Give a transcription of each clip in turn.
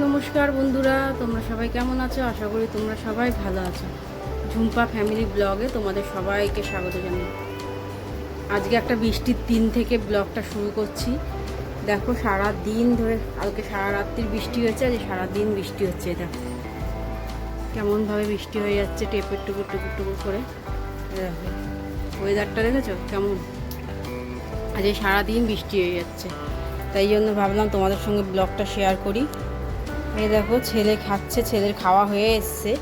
নমস্কার বন্ধুরা, তোমরা সবাই কেমন আছো? আশা করি তোমরা সবাই ভালো আছো। ঝুম্পা ফ্যামিলি ব্লগে তোমাদের সবাইকে স্বাগত জানাই। আজকে একটা বৃষ্টির দিন থেকে ব্লগটা শুরু করছি। দেখো, সারা দিন ধরে কালকে সারা রাত্রির বৃষ্টি হয়েছে, আজ সারা দিন বৃষ্টি হচ্ছে। এটা কেমনভাবে বৃষ্টি হয়ে যাচ্ছে, টেপের টুকুর টুকুর টুকুর করে। দেখো ওয়েদারটা দেখেছো কেমন? আজ সারাদিন বৃষ্টি হয়ে যাচ্ছে, তাই জন্য ভাবলাম তোমাদের সঙ্গে ব্লগটা শেয়ার করি। এই দেখো, ছেলে খাচ্ছে, ছেলের খাওয়া হয়ে এসছে।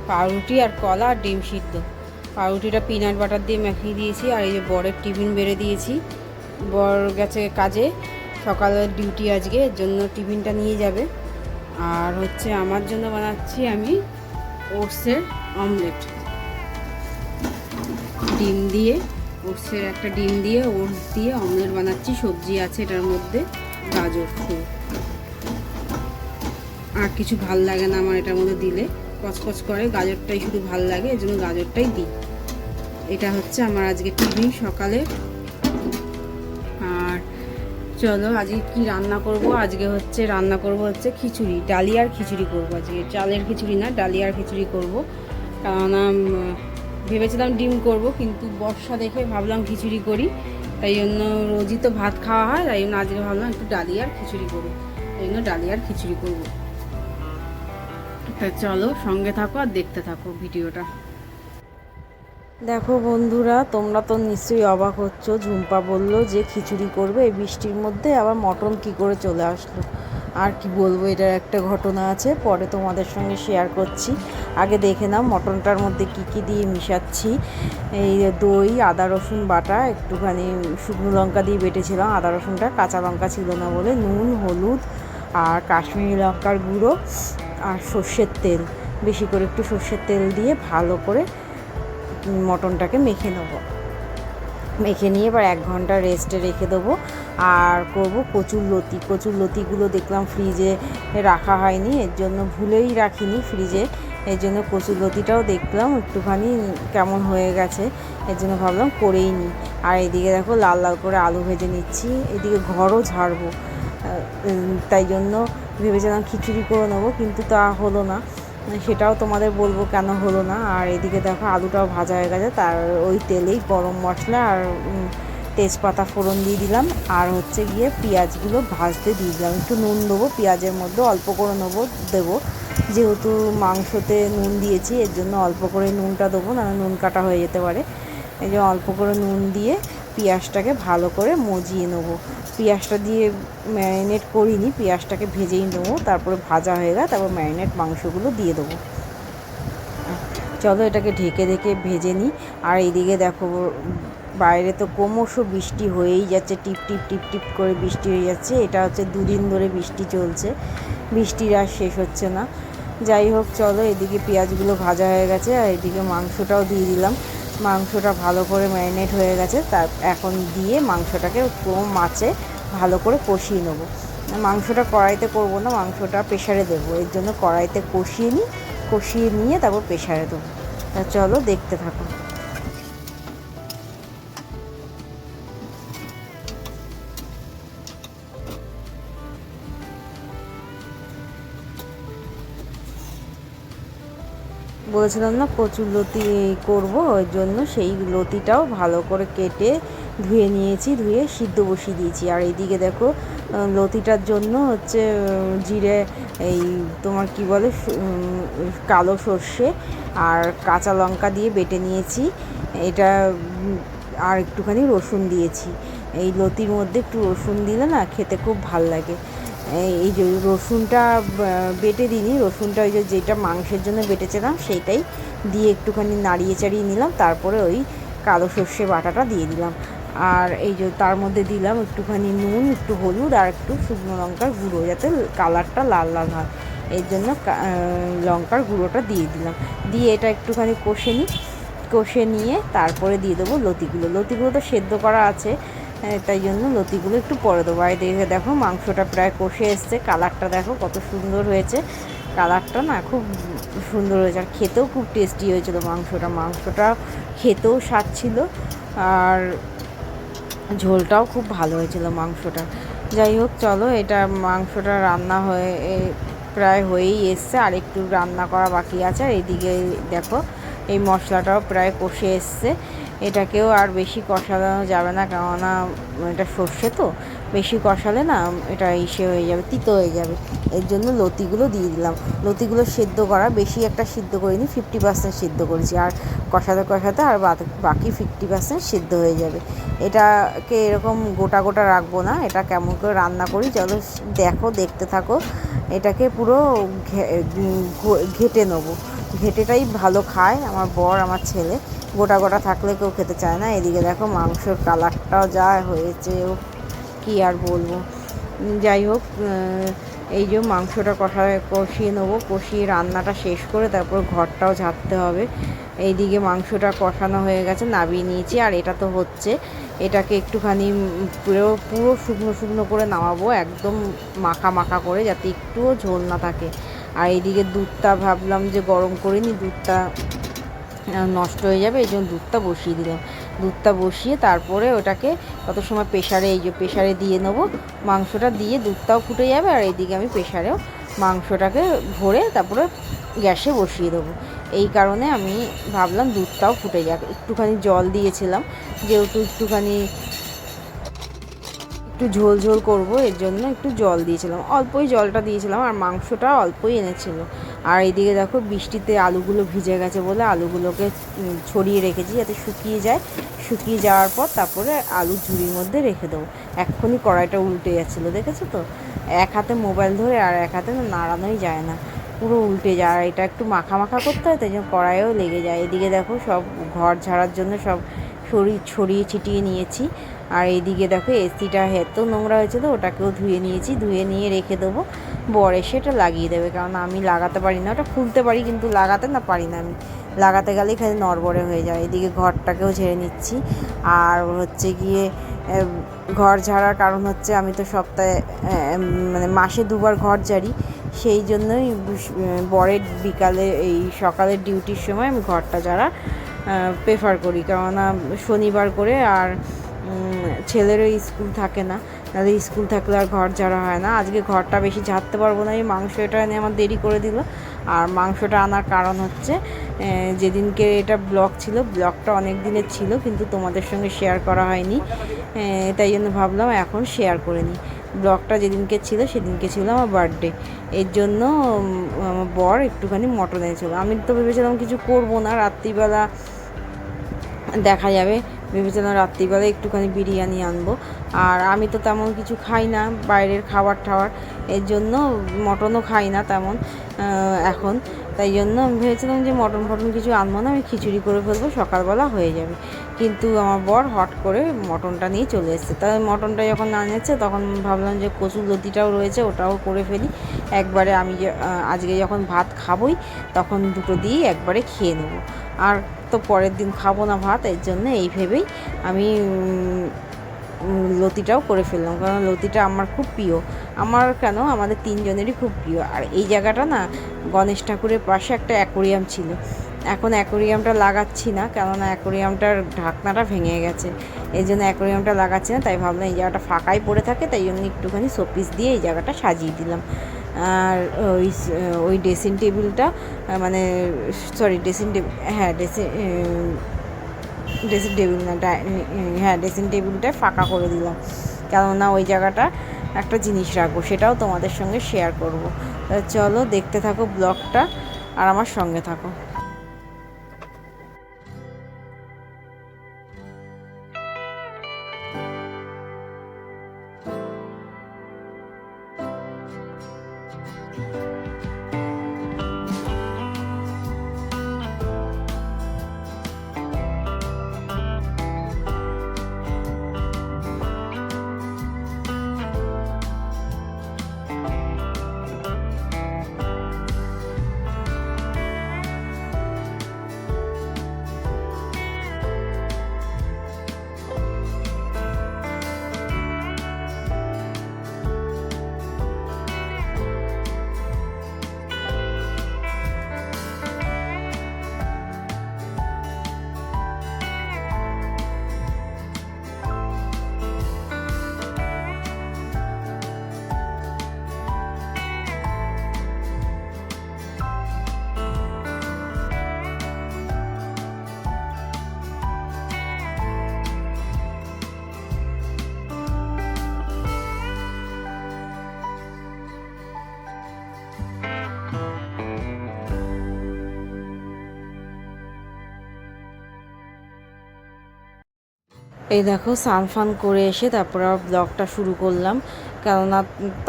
পাউরুটি আর কলা আর ডিম সিদ্ধ। পাউরুটিটা পিনাট বাটার দিয়ে মাখিয়ে দিয়েছি, আর এই যে বরের টিফিন বেড়ে দিয়েছি। বর গেছে কাজে, সকালের ডিউটি আজকে, এর জন্য টিফিনটা নিয়ে যাবে। আর হচ্ছে আমার জন্য বানাচ্ছি আমি ওটসের অমলেট, ডিম দিয়ে, ওটসের একটা ডিম দিয়ে ওটস দিয়ে অমলেট বানাচ্ছি। সবজি আছে এটার মধ্যে, গাজর। আর কিছু ভাল লাগে না আমার এটার মধ্যে দিলে, কচকচ করে, গাজরটাই শুধু ভাল লাগে, এর জন্য গাজরটাই দিই। এটা হচ্ছে আমার আজকে টিফিন সকালে। আর চলো আজকে কি রান্না করব। আজকে হচ্ছে রান্না করব হচ্ছে খিচুড়ি, ডালিয়ার খিচুড়ি করব আজকে। চালের খিচুড়ি না, ডালিয়ার খিচুড়ি করব। কেননা ভেবেছিলাম ডিম করব, কিন্তু বর্ষা দেখে ভাবলাম খিচুড়ি করি। তাই জন্য রোজই তো ভাত খাওয়া হয়, তাই জন্য আজকে ভাবলাম একটু ডালিয়ার খিচুড়ি করবো। তাই জন্য ডালিয়ার খিচুড়ি করবো। চলো সঙ্গে থাকো আর দেখতে থাকো ভিডিওটা। দেখো বন্ধুরা, তোমরা তো নিশ্চয়ই অবাক হচ্ছ। ঝুম্পা বলল যে খিচুড়ি করবে এই বৃষ্টির মধ্যে, আবার মটন কি করে চলে আসলো। আর কি বলবো, এটার একটা ঘটনা আছে, পরে তোমাদের সঙ্গে শেয়ার করছি। আগে দেখে নাও মটনটার মধ্যে কি কি দিয়ে মিশাচ্ছি। এই দই, আদা রসুন বাটা, একটুখানি শুকনো লঙ্কা দিয়ে বেটেছিলাম, আদা রসুনটা, কাঁচা লঙ্কা ছিল না বলে, নুন, হলুদ আর কাশ্মীরি লঙ্কার গুঁড়ো আর সর্ষের তেল, বেশি করে একটু সর্ষের তেল দিয়ে ভালো করে মটনটাকে মেখে নেব। মেখে নিয়ে এবার 1 ঘন্টা রেস্টে রেখে দেবো। আর করব কচুর লতি। কচুর লতিগুলো দেখলাম ফ্রিজে রাখা হয়নি, এর জন্য ভুলেই রাখিনি ফ্রিজে, এর জন্য কচুর লতিটাও দেখলাম একটুখানি কেমন হয়ে গেছে, এর জন্য ভাবলাম করেই নিই। আর এদিকে দেখো লাল লাল করে আলু ভেজে নিচ্ছি, এদিকে ঘরও ঝাড়বো, তাই জন্য ভেবেছিলাম খিচুড়ি করে নেবো, কিন্তু তা হলো না। সেটাও তোমাদের বলবো কেন হলো না। আর এদিকে দেখো আলুটাও ভাজা হয়ে গেছে, তার ওই তেলেই গরম মশলা আর তেজপাতা ফোড়ন দিয়ে দিলাম। আর হচ্ছে গিয়ে পেঁয়াজগুলো ভাজতে দিয়ে দিলাম, একটু নুন দেবো পেঁয়াজের মধ্যে, অল্প করে দেবো, যেহেতু মাংসতে নুন দিয়েছি, এর জন্য অল্প করে নুনটা দেবো, না নুন কাটা হয়ে যেতে পারে। এই যে অল্প করে নুন দিয়ে পেঁয়াজটাকে ভালো করে মজিয়ে নেবো। পেঁয়াজটা দিয়ে ম্যারিনেট করিনি, পেঁয়াজটাকে ভেজেই নেবো, তারপরে ভাজা হয়ে গেলে তারপর ম্যারিনেট মাংসগুলো দিয়ে দেবো। চলো এটাকে ঢেকে ভেজে নিই। আর এইদিকে দেখো বাইরে তো ক্রমশ বৃষ্টি হয়েই যাচ্ছে, টিপ টিপ টিপ টিপ করে বৃষ্টি হয়ে যাচ্ছে। এটা হচ্ছে 2 দিন ধরে বৃষ্টি চলছে, বৃষ্টির আর শেষ হচ্ছে না। যাই হোক, চলো এদিকে পেঁয়াজগুলো ভাজা হয়ে গেছে, আর এদিকে মাংসটাও দিয়ে দিলাম। মাংসটা ভালো করে ম্যারিনেট হয়ে গেছে, তার এখন দিয়ে মাংসটাকে কম আঁচে ভালো করে কষিয়ে নেবো। মাংসটা কড়াইতে করবো না, মাংসটা প্রেশারে দেবো, এর জন্য কড়াইতে কষিয়ে নিয়ে তারপর প্রেশারে দেবো। তা চলো দেখতে থাকো। বলেছিলাম না কচুর লতি করব, ওই জন্য সেই লতিটাও ভালো করে কেটে ধুয়ে নিয়েছি, ধুয়ে সিদ্ধ বসিয়ে দিয়েছি। আর এইদিকে দেখো লতিটার জন্য হচ্ছে জিরে, এই তোমার কি বলে, কালো সর্ষে আর কাঁচা লঙ্কা দিয়ে বেটে নিয়েছি এটা। আর একটুখানি রসুন দিয়েছি, এই লতির মধ্যে একটু রসুন দিলে না খেতে খুব ভাল লাগে। এই যে রসুনটা বেটে দিইনি, রসুনটা ওই যে যেটা মাংসের জন্য বেটেছিলাম সেইটাই দিয়ে একটুখানি নাড়িয়ে চাড়িয়ে নিলাম, তারপরে ওই কালো সর্ষে বাটাটা দিয়ে দিলাম। আর এই যে তার মধ্যে দিলাম একটুখানি নুন, একটু হলুদ আর একটু শুকনো লঙ্কার গুঁড়ো, যাতে কালারটা লাল লাল হয়, এর জন্য লঙ্কার গুঁড়োটা দিয়ে দিলাম। দিয়ে এটা একটুখানি কষে নিয়ে তারপরে দিয়ে দেবো লতিগুলো তো সেদ্ধ করা আছে, তাই জন্য লতিগুলো একটু পরে দেবো। আর দেখো মাংসটা প্রায় কষে এসছে, কালারটা দেখো কত সুন্দর হয়েছে, কালারটা না খুব সুন্দর হয়েছে, আর খেতেও খুব টেস্টি হয়েছিল মাংসটা খেতেও স্বাদ ছিল, আর ঝোলটাও খুব ভালো হয়েছিল মাংসটা। যাই হোক, চলো এটা মাংসটা রান্না হয়ে প্রায় হয়েই এসছে, আর একটু রান্না করা বাকি আছে। আর এদিকে দেখো এই মশলাটাও প্রায় কষে এসছে। এটাকেও আর বেশি কষানো যাবে না, কেননা এটা সর্ষে তো, বেশি কষালে না এটা ইসে হয়ে যাবে, তিতো হয়ে যাবে। এর জন্য লতিগুলো দিয়ে দিলাম। লতিগুলো সেদ্ধ করা, বেশি একটা সিদ্ধ করিনি, 50% সিদ্ধ করেছি। আর কষাতে কষাতে আর বাকি 50% সিদ্ধ হয়ে যাবে। এটাকে এরকম গোটা গোটা রাখবো না, এটা কেমন করে রান্না করি চলো দেখো, দেখতে থাকো। এটাকে পুরো ঘেটে নেবো। ঘেটেটাই ভালো খায় আমার বর, আমার ছেলে। গোটা গোটা থাকলে কেউ খেতে চায় না। এদিকে দেখো মাংসর কালারটাও যা হয়েছে, কি আর বলবো। যাই হোক, এই যে মাংসটা কষিয়ে নেবো, কষিয়ে রান্নাটা শেষ করে তারপর ঘরটাও ঝাড়তে হবে। এইদিকে মাংসটা কষানো হয়ে গেছে, নামিয়ে নিয়েছি। আর এটা তো হচ্ছে, এটাকে একটুখানি পুরো পুরো শুকনো শুকনো করে নামাবো, একদম মাখা মাখা করে, যাতে একটুও ঝোল না থাকে। আর এইদিকে দুধটা ভাবলাম যে গরম করিনি, দুধটা নষ্ট হয়ে যাবে, এই জন্য দুধটা বসিয়ে দিলাম। দুধটা বসিয়ে তারপরে ওটাকে কত সময় প্রেশারে, এই যে প্রেশারে দিয়ে নেবো, মাংসটা দিয়ে দুধটাও ফুটে যাবে। আর এইদিকে আমি প্রেশারেও মাংসটাকে ভরে তারপরে গ্যাসে বসিয়ে দেবো। এই কারণে আমি ভাবলাম দুধটাও ফুটে যাক। একটুখানি জল দিয়েছিলাম, যেহেতু একটু ঝোল ঝোল করবো, এর জন্য একটু জল দিয়েছিলাম, অল্পই জলটা দিয়েছিলাম। আর মাংসটা অল্পই এনেছিল। আর এইদিকে দেখো বৃষ্টিতে আলুগুলো ভিজে গেছে বলে আলুগুলোকে ছড়িয়ে রেখেছি যাতে শুকিয়ে যায়। শুকিয়ে যাওয়ার পর তারপরে আলু ঝুড়ির মধ্যে রেখে দেবো। এক্ষুনি কড়াইটা উল্টে যাচ্ছিলো, দেখেছো তো? এক হাতে মোবাইল ধরে আর এক হাতে নাড়ানোই যায় না, পুরো উল্টে যায়। আর এটা একটু মাখা মাখা করতে হয়, তাই জন্য কড়াইও লেগে যায়। এদিকে দেখো সব ঘর ঝাড়ার জন্য সব ছড়িয়ে ছিটিয়ে নিয়েছি। আর এইদিকে দেখো এসিটা এত নোংরা হয়েছে, তো ওটাকেও ধুয়ে নিয়েছি, ধুয়ে নিয়ে রেখে দেবো। বর এসে এটা লাগিয়ে দেবে, কারণ আমি লাগাতে পারি না। ওটা খুলতে পারি কিন্তু লাগাতে না পারি না আমি, লাগাতে গেলেই খালি নড়বড়ে হয়ে যায়। এদিকে ঘরটাকেও ঝেড়ে নিচ্ছি। আর হচ্ছে গিয়ে ঘর ঝাড়ার কারণ হচ্ছে আমি তো সপ্তাহে মানে মাসে 2বার ঘর ঝাড়ি, সেই জন্যই বরের বিকালে এই সকালের ডিউটির সময় আমি ঘরটা ঝাড়া প্রেফার করি, কেননা শনিবার করে। আর ছেলেরও স্কুল থাকে না, তাহলে স্কুল থাকলে আর ঘর ঝাড়া হয় না। আজকে ঘরটা বেশি ঝাড়তে পারবো না, এই মাংসটা এনে আমার দেরি করে দিল। আর মাংসটা আনার কারণ হচ্ছে যেদিনকে এটা ব্লগ ছিল, ব্লগটা অনেক দিনের ছিল কিন্তু তোমাদের সঙ্গে শেয়ার করা হয়নি, তাই জন্য ভাবলাম এখন শেয়ার করে নিই। ব্লগটা যেদিনকে ছিল সেদিনকে ছিল আমার বার্থডে, এর জন্য আমার বর একটুখানি মটন এনেছিল। আমি তো ভেবেছিলাম কিছু করবো না, রাত্রিবেলা দেখা যাবে, ভেবেছিলাম রাত্রিবেলা একটুখানি বিরিয়ানি আনবো। আর আমি তো তেমন কিছু খাই না বাইরের খাবার টাবার, এর জন্য মটনও খাই না তেমন এখন। তাই জন্য আমি ভেবেছিলাম যে মটন ফটন কিছু আনবো না, আমি খিচুড়ি করে ফেলবো, সকালবেলা হয়ে যাবে। কিন্তু আমার বর হট করে মটনটা নিয়ে চলে এসেছে। তাই মটনটা যখন আনেছে তখন ভাবলাম যে কচুর লতিটাও রয়েছে, ওটাও করে ফেলি একবারে। আমি আজকে যখন ভাত খাবোই তখন দুটো দিয়ে একবারে খেয়ে নেবো। আর তো পরের দিন খাবো না ভাত, এর জন্য এই ভেবেই আমি লতিটাও করে ফেললাম, কারণ লতিটা আমার খুব প্রিয়। আমার কেন, আমাদের 3জনেরই খুব প্রিয়। আর এই জায়গাটা না গণেশ ঠাকুরের পাশে একটা অ্যাকোরিয়াম ছিল, এখন অ্যাকোরিয়ামটা লাগাচ্ছি না, কেননা অ্যাকোরিয়ামটার ঢাকনাটা ভেঙে গেছে, এই জন্য অ্যাকোরিয়ামটা লাগাচ্ছি না। তাই ভাবলাম এই জায়গাটা ফাঁকাই পড়ে থাকে, তাই জন্য একটুখানি শোপিস দিয়ে এই জায়গাটা সাজিয়ে দিলাম। আর ওই ড্রেসিং টেবিলটা, মানে সরি ড্রেসিং টেবিল, হ্যাঁ ড্রেসিং টেবিল না, হ্যাঁ ড্রেসিং টেবিলটা ফাঁকা করে দিলাম, কেননা ওই জায়গাটা একটা জিনিস রাখবো, সেটাও তোমাদের সঙ্গে শেয়ার করব। চলো দেখতে থাকো ব্লগটা আর আমার সঙ্গে থাকো। এই দেখো স্নান ফান করে এসে তারপর আর ব্লগটা শুরু করলাম, কেননা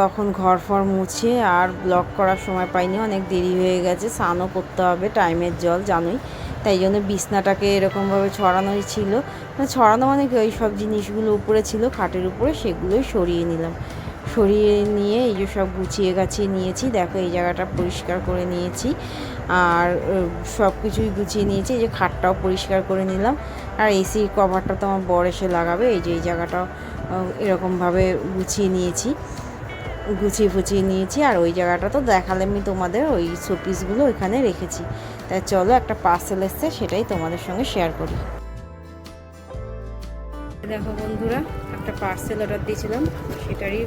তখন ঘর ফর মুছে আর ব্লগ করার সময় পাইনি, অনেক দেরি হয়ে গেছে, স্নানও করতে হবে, টাইমের জল জানোই। তাই জন্য বিছনাটাকে এরকমভাবে ছড়ানোই ছিল, ছড়ানো মানে কি ওই সব জিনিসগুলো উপরে ছিল খাটের উপরে, সেগুলোই সরিয়ে নিলাম। সরিয়ে নিয়ে এই যে সব গুছিয়ে গাছিয়ে নিয়েছি, দেখো এই জায়গাটা পরিষ্কার করে নিয়েছি আর সব কিছুই গুছিয়ে নিয়েছি। এই যে খাটটাও পরিষ্কার করে নিলাম, আর এসির কভারটা তো আমার বর এসে লাগাবে, এই যে এই জায়গাটাও এরকমভাবে গুছিয়ে নিয়েছি, গুছিয়ে নিয়েছি। আর ওই জায়গাটা তো দেখালামই তোমাদের, ওই শোপিসগুলো ওইখানে রেখেছি। তাই চলো একটা পার্সেল এসছে, সেটাই তোমাদের সঙ্গে শেয়ার করি। দেখো বন্ধুরা, একটা পার্সেল অর্ডার দিয়েছিলাম, সেটারই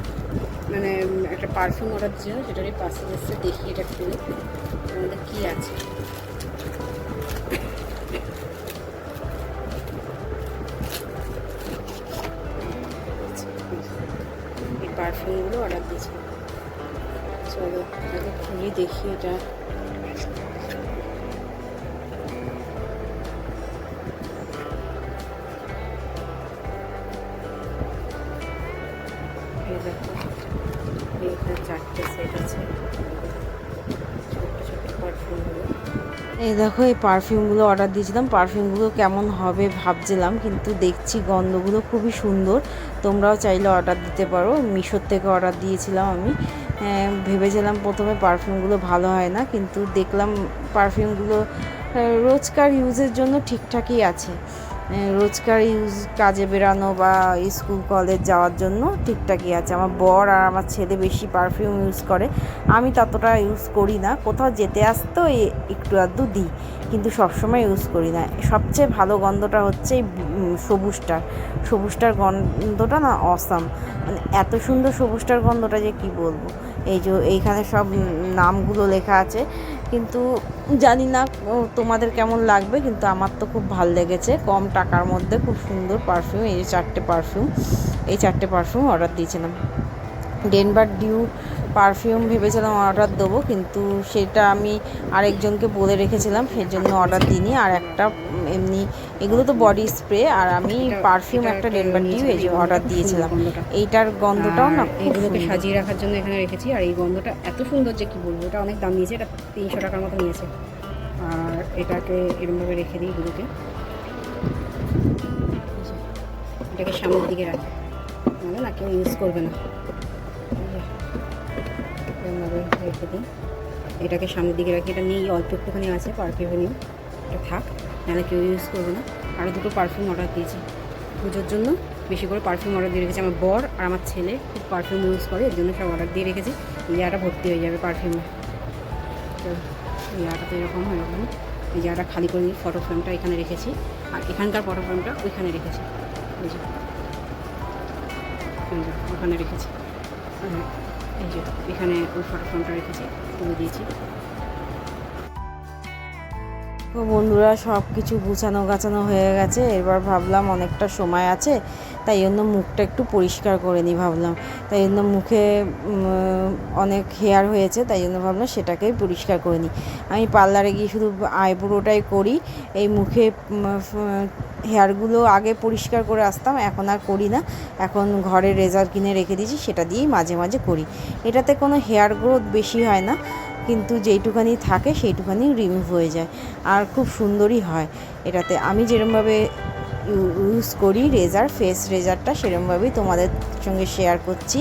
মানে একটা পারফিউম অর্ডার দিয়েছিলাম, সেটারই পার্সেল এসছে। দেখি এটা খুলে আমাদের কী আছে। এই পারফিউমগুলো অর্ডার দিয়েছিলাম, চলো এটাকে খুলে দেখি। এটা দেখো, এখানে 4টে সেট আছে, ছোট্ট ছোট্ট পারফিউমগুলো। এই দেখো এই পারফিউমগুলো অর্ডার দিয়েছিলাম, পারফিউমগুলো কেমন হবে ভাবছিলাম, কিন্তু দেখছি গন্ধগুলো খুবই সুন্দর। তোমরাও চাইলে অর্ডার দিতে পারো, মিশোর থেকে অর্ডার দিয়েছিলাম আমি। ভেবেছিলাম প্রথমে পারফিউমগুলো ভালো হয় না, কিন্তু দেখলাম পারফিউমগুলো রোজকার ইউজের জন্য ঠিকঠাকই আছে। রোজকার ইউজ, কাজে বেরানো বা স্কুল কলেজ যাওয়ার জন্য ঠিকঠাকই আছে। আমার বর আর আমার ছেলে বেশি পারফিউম ইউজ করে, আমি ততটা ইউজ করি না, কোথাও যেতে আসতো একটু আধটু দিই, কিন্তু সবসময় ইউজ করি না। সবচেয়ে ভালো গন্ধটা হচ্ছে এই সবুজটার গন্ধটা না অসাম, মানে এত সুন্দর সবুজটার গন্ধটা যে কি বলবো। এই যে এইখানে সব নামগুলো লেখা আছে, কিন্তু জানি না তোমাদের কেমন লাগবে, কিন্তু আমার তো খুব ভালো লেগেছে। কম টাকার মধ্যে খুব সুন্দর পারফিউম। এই যে 4টে পারফিউম, এই 4টে পারফিউম অর্ডার দিয়েছিলাম। ডেনভার ডিউ পারফিউম ভেবেছিলাম অর্ডার দেবো, কিন্তু সেটা আমি আরেকজনকে বলে রেখেছিলাম, সেজন্য অর্ডার দিইনি। আর একটা এমনি, এগুলো তো বডি স্প্রে, আর আমি পারফিউম একটা ডেনভার ডিউ এই যে অর্ডার দিয়েছিলাম। এইটার গন্ধটাও না, এইগুলোকে সাজিয়ে রাখার জন্য এখানে রেখেছি। আর এই গন্ধটা এত সুন্দর যে কি বলবো, এটা অনেক দাম নিয়েছে, এটা 300 টাকার মতো নিয়েছে। আর এটাকে এরকমভাবে রেখে দিই, এগুলোকে এটাকে সামনের দিকে রাখি, মানে না কেউ ইউজ করবে না, এরকমভাবে রেখে দিই। এটাকে সামনের দিকে রাখি, এটা নিয়েই অল্প একটুখানি আছে পারফিউম, এটা থাক, নাহলে কেউ ইউজ করবে না। আরও 2টো পারফিউম অর্ডার দিয়েছি পুজোর জন্য, বেশি করে পারফিউম অর্ডার দিয়ে রেখেছি। আমার বর আর আমার ছেলে খুব পারফিউম ইউজ করে, এর জন্য সব অর্ডার দিয়ে রেখেছি। এই জায়গাটা ভর্তি হয়ে যাবে পারফিউমে, তো এই জায়গাটা তো এরকম এই জায়গাটা খালি করে নিয়ে ফটো ফ্রেমটা এখানে রেখেছি, আর এখানকার ফটো ফ্রেমটা ওইখানে রেখেছি, এই যে ওখানে রেখেছি। এই যে এখানে ওই ফটো ফ্রেমটা রেখেছি, তুলে দিয়েছি। তো বন্ধুরা, সব কিছু গুছানো গাছানো হয়ে গেছে, এবার ভাবলাম অনেকটা সময় আছে, তাই জন্য মুখটা একটু পরিষ্কার করে নিই ভাবলাম। তাই জন্য মুখে অনেক হেয়ার হয়েছে, তাই জন্য ভাবলাম সেটাকেই পরিষ্কার করে নিই। আমি পার্লারে গিয়ে শুধু আইব্রোটাই করি, এই মুখে হেয়ারগুলো আগে পরিষ্কার করে আসতাম, এখন আর করি না। এখন ঘরে রেজার কিনে রেখে দিয়েছি, সেটা দিয়েই মাঝে মাঝে করি। এটাতে কোনো হেয়ার গ্রোথ বেশি হয় না, কিন্তু যেইটুখানি থাকে সেইটুখানি রিমুভ হয়ে যায়, আর খুব সুন্দরই হয় এটাতে। আমি যেরমভাবে ইউজ করি রেজার, ফেস রেজারটা, সেরমভাবেই তোমাদের সঙ্গে শেয়ার করছি।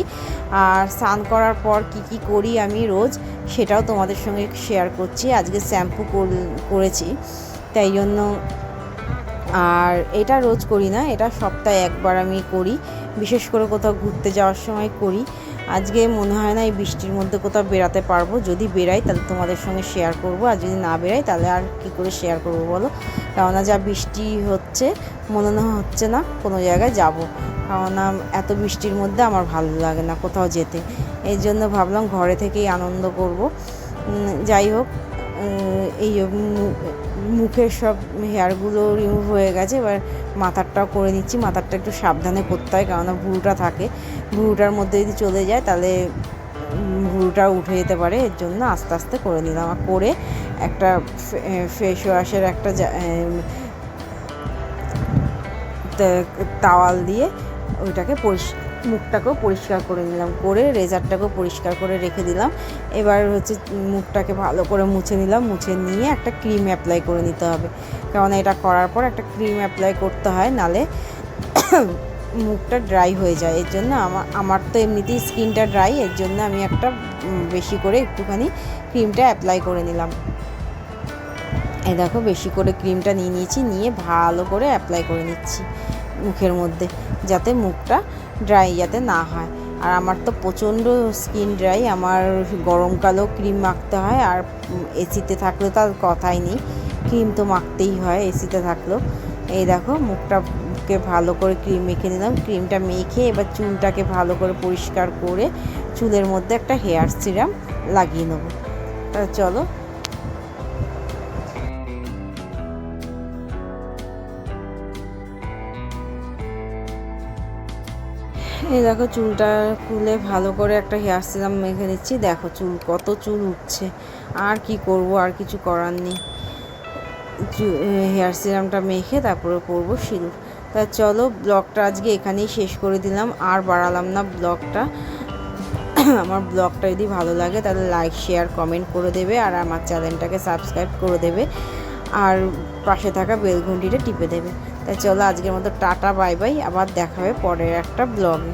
আর স্নান করার পর কি করি আমি রোজ, সেটাও তোমাদের সঙ্গে শেয়ার করছি। আজকে শ্যাম্পু করেছি, তাই জন্য। আর এটা রোজ করি না, এটা সপ্তাহে একবার আমি করি, বিশেষ করে কোথাও ঘুরতে যাওয়ার সময় করি। আজকে মনে হয় না এই বৃষ্টির মধ্যে কোথাও বেরাতে পারবো, যদি বেরাই তাহলে তোমাদের সঙ্গে শেয়ার করব, আর যদি না বেরাই তাহলে আর কী করে শেয়ার করব বলো। কেননা যা বৃষ্টি হচ্ছে, মনে হচ্ছে না কোনো জায়গায় যাব, কেননা এত বৃষ্টির মধ্যে আমার ভালো লাগে না কোথাও যেতে। এই জন্য ভাবলাম ঘরে থেকেই আনন্দ করব। যাই হোক, এই মুখের সব হেয়ারগুলো রিমুভ হয়ে গেছে, এবার মাথারটাও করে নিচ্ছি। মাথারটা একটু সাবধানে করতে হয়, কেননা ভুরুটা থাকে, ভুরুটার মধ্যে যদি চলে যায় তাহলে ভুরুটা উঠে যেতে পারে, এর জন্য আস্তে আস্তে করে নিলাম। আর করে একটা ফেস ওয়াশের একটা তাওয়াল দিয়ে ওইটাকে মুখটাকেও পরিষ্কার করে নিলাম, করে রেজারটাকেও পরিষ্কার করে রেখে দিলাম। এবার হচ্ছে মুখটাকে ভালো করে মুছে নিলাম, মুছে নিয়ে একটা ক্রিম অ্যাপ্লাই করে নিতে হবে, কারণ এটা করার পর একটা ক্রিম অ্যাপ্লাই করতে হয়, নালে মুখটা ড্রাই হয়ে যায়। এর জন্য আমার তো এমনিতেই স্কিনটা ড্রাই, এর জন্য আমি একটা বেশি করে একটুখানি ক্রিমটা অ্যাপ্লাই করে নিলাম। এই দেখো বেশি করে ক্রিমটা নিয়ে নিয়েছি, নিয়ে ভালো করে অ্যাপ্লাই করে নিচ্ছি মুখের মধ্যে, যাতে মুখটা ড্রাই যাতে না হয়। আর আমার তো প্রচণ্ড স্কিন ড্রাই, আমার গরমকালেও ক্রিম মাখতে হয়, আর এসিতে থাকলেও তার কথাই নেই, ক্রিম তো মাখতেই হয় এসিতে থাকলেও। এই দেখো মুখটাকে ভালো করে ক্রিম মেখে নিলাম, ক্রিমটা মেখে এবার চুলটাকে ভালো করে পরিষ্কার করে চুলের মধ্যে একটা হেয়ার সিরাম লাগিয়ে নেবো। চলো এই দেখো চুলটা খুলে ভালো করে একটা হেয়ার সিরাম মেখে নিচ্ছি। দেখো কত চুল উঠছে, আর কি করব, আর কিছু করার নেই। হেয়ার সিরামটা মেখে তারপরে পরবো সিঁদুর। তা চলো ব্লগটা আজকে এখানেই শেষ করে দিলাম, আর বাড়ালাম না ব্লগটা। আমার ব্লগটা যদি ভালো লাগে তাহলে লাইক শেয়ার কমেন্ট করে দেবে, আর আমার চ্যানেলটাকে সাবস্ক্রাইব করে দেবে, আর পাশে থাকা বেল ঘন্টিটা টিপে দেবে। তাই চলো আজকের মতো টাটা বাই বাই, আবার দেখা হবে পরের একটা ব্লগে।